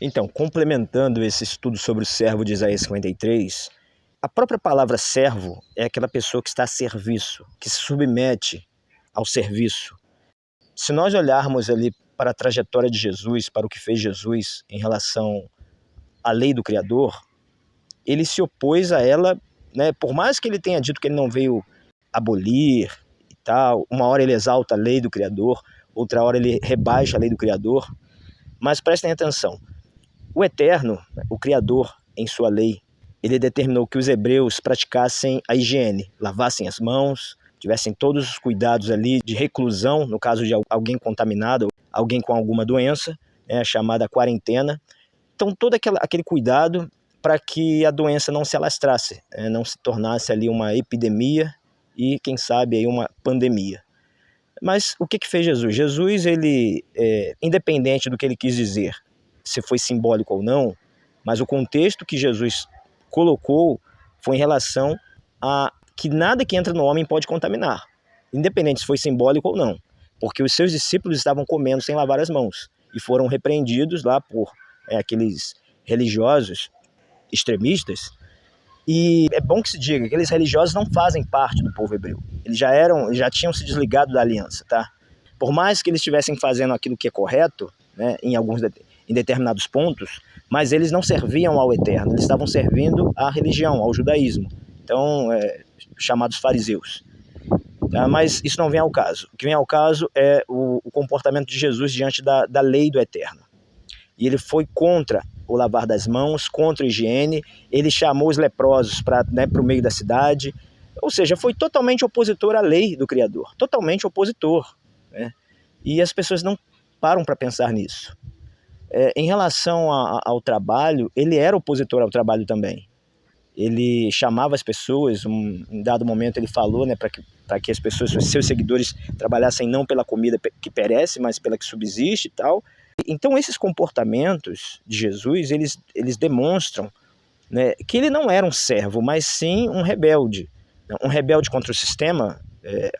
Então, complementando esse estudo sobre o servo de Isaías 53, a própria palavra servo é aquela pessoa que está a serviço, que se submete ao serviço. Se nós olharmos ali para a trajetória de Jesus, para o que fez Jesus em relação à lei do Criador, ele se opôs a ela, né? Por mais que ele tenha dito que ele não veio abolir e tal, uma hora ele exalta a lei do Criador, outra hora ele rebaixa a lei do Criador, mas prestem atenção, o Eterno, o Criador, em sua lei, ele determinou que os hebreus praticassem a higiene, lavassem as mãos, tivessem todos os cuidados ali de reclusão, no caso de alguém contaminado, alguém com alguma doença, né, chamada quarentena. Então, todo aquele cuidado para que a doença não se alastrasse, não se tornasse ali uma epidemia e, quem sabe, aí uma pandemia. Mas o que fez Jesus? Jesus, ele, independente do que ele quis dizer, se foi simbólico ou não, mas o contexto que Jesus colocou foi em relação a que nada que entra no homem pode contaminar, independente se foi simbólico ou não, porque os seus discípulos estavam comendo sem lavar as mãos e foram repreendidos lá por aqueles religiosos extremistas. E é bom que se diga que aqueles religiosos não fazem parte do povo hebreu. Eles já tinham se desligado da aliança, tá? Por mais que eles estivessem fazendo aquilo que é correto, né, em determinados pontos, mas eles não serviam ao Eterno, eles estavam servindo à religião, ao judaísmo. Então, chamados fariseus. Tá? Mas isso não vem ao caso. O que vem ao caso é o comportamento de Jesus diante da lei do Eterno. E ele foi contra o lavar das mãos, contra a higiene, ele chamou os leprosos para o meio da cidade, ou seja, foi totalmente opositor à lei do Criador, totalmente opositor, né? E as pessoas não param para pensar nisso. Em relação ao trabalho, ele era opositor ao trabalho também. Ele chamava as pessoas, em dado momento ele falou, né, para que as pessoas, seus seguidores, trabalhassem não pela comida que perece, mas pela que subsiste e tal. Então esses comportamentos de Jesus, eles demonstram, né, que ele não era um servo, mas sim um rebelde contra o sistema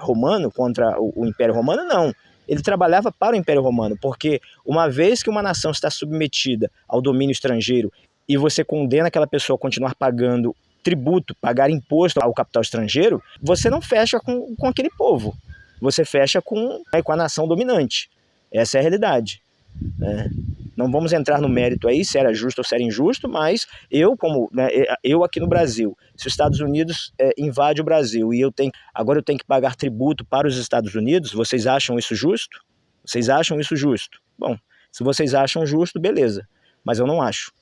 romano, contra o Império Romano, não. Ele trabalhava para o Império Romano, porque uma vez que uma nação está submetida ao domínio estrangeiro e você condena aquela pessoa a continuar pagando tributo, pagar imposto ao capital estrangeiro, você não fecha com aquele povo, você fecha com a nação dominante. Essa é a realidade. Não vamos entrar no mérito aí se era justo ou se era injusto, mas eu aqui no Brasil, se os Estados Unidos invade o Brasil e agora eu tenho que pagar tributo para os Estados Unidos, vocês acham isso justo? Vocês acham isso justo? Bom, se vocês acham justo, beleza, mas eu não acho.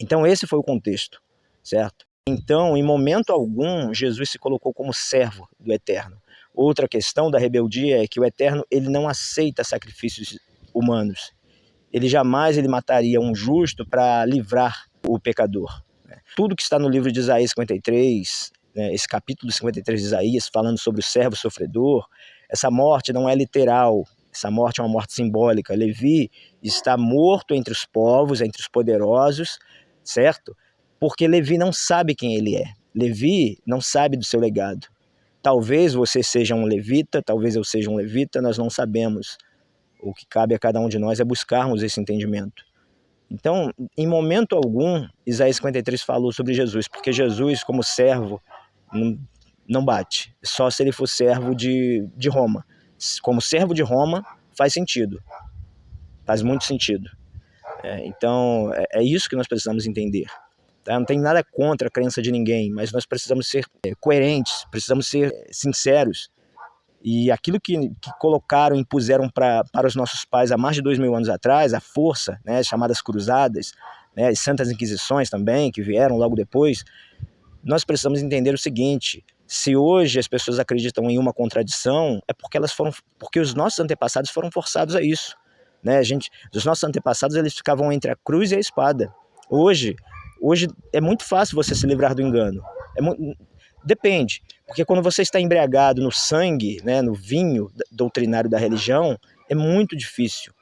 Então esse foi o contexto, certo? Então, em momento algum, Jesus se colocou como servo do Eterno. Outra questão da rebeldia é que o Eterno, ele não aceita sacrifícios humanos. Ele jamais mataria um justo para livrar o pecador. Tudo que está no livro de Isaías 53, esse capítulo 53 de Isaías, falando sobre o servo sofredor, essa morte não é literal, essa morte é uma morte simbólica. Levi está morto entre os povos, entre os poderosos, certo? Porque Levi não sabe quem ele é. Levi não sabe do seu legado. Talvez você seja um levita, talvez eu seja um levita, nós não sabemos. O que cabe a cada um de nós é buscarmos esse entendimento. Então, em momento algum, Isaías 53 falou sobre Jesus, porque Jesus, como servo, não bate. Só se ele for servo de Roma. Como servo de Roma, faz sentido. Faz muito sentido. Então, é isso que nós precisamos entender. Tá? Não tem nada contra a crença de ninguém, mas nós precisamos ser coerentes, precisamos ser sinceros. E aquilo que colocaram, impuseram para os nossos pais há mais de 2000 anos atrás, a força, né, as chamadas cruzadas, né, as santas inquisições também, que vieram logo depois, nós precisamos entender o seguinte: se hoje as pessoas acreditam em uma contradição, é porque os nossos antepassados foram forçados a isso. Né? Os nossos antepassados, eles ficavam entre a cruz e a espada. Hoje é muito fácil você se livrar do engano. Depende, porque quando você está embriagado no sangue, né, no vinho doutrinário da religião, é muito difícil.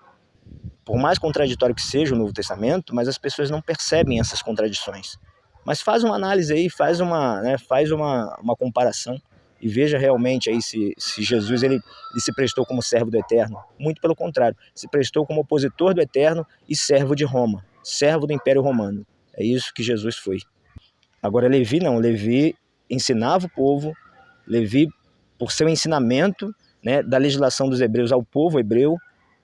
Por mais contraditório que seja o Novo Testamento, mas as pessoas não percebem essas contradições. Mas faz uma análise aí, faz uma comparação e veja realmente aí se Jesus ele se prestou como servo do Eterno. Muito pelo contrário, se prestou como opositor do Eterno e servo de Roma, servo do Império Romano. É isso que Jesus foi. Agora Levi não, Levi ensinava o povo, Levi, por seu ensinamento, né, da legislação dos hebreus ao povo hebreu,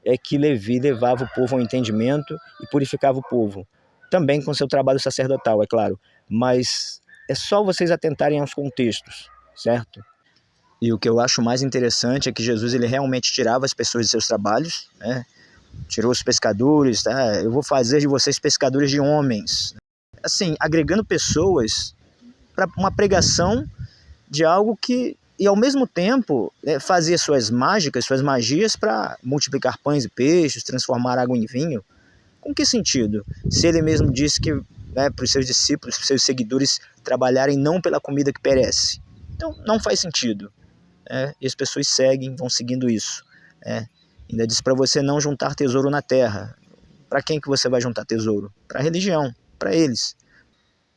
é que Levi levava o povo ao entendimento e purificava o povo. Também com seu trabalho sacerdotal, é claro, mas é só vocês atentarem aos contextos, certo? E o que eu acho mais interessante é que Jesus ele realmente tirava as pessoas de seus trabalhos, né? Tirou os pescadores, tá? Eu vou fazer de vocês pescadores de homens. Assim, agregando pessoas para uma pregação de algo que, e ao mesmo tempo, fazia suas mágicas, suas magias para multiplicar pães e peixes, transformar água em vinho. Com que sentido? Se ele mesmo disse que, né, para os seus discípulos, para os seus seguidores, trabalharem não pela comida que perece. Então, não faz sentido. E as pessoas seguem, vão seguindo isso. Ainda diz para você não juntar tesouro na terra. Para quem que você vai juntar tesouro? Para a religião, para eles.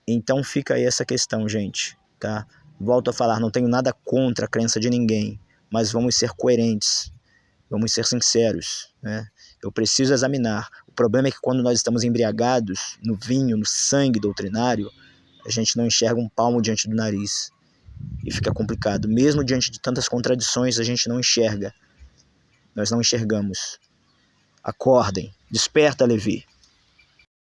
Então fica aí essa questão, gente, tá? Volto a falar, não tenho nada contra a crença de ninguém, mas vamos ser coerentes, vamos ser sinceros, né? Eu preciso examinar. O problema é que quando nós estamos embriagados no vinho, no sangue doutrinário, a gente não enxerga um palmo diante do nariz. E fica complicado. Mesmo diante de tantas contradições, a gente não enxerga. Nós não enxergamos. Acordem. Desperta, Levi.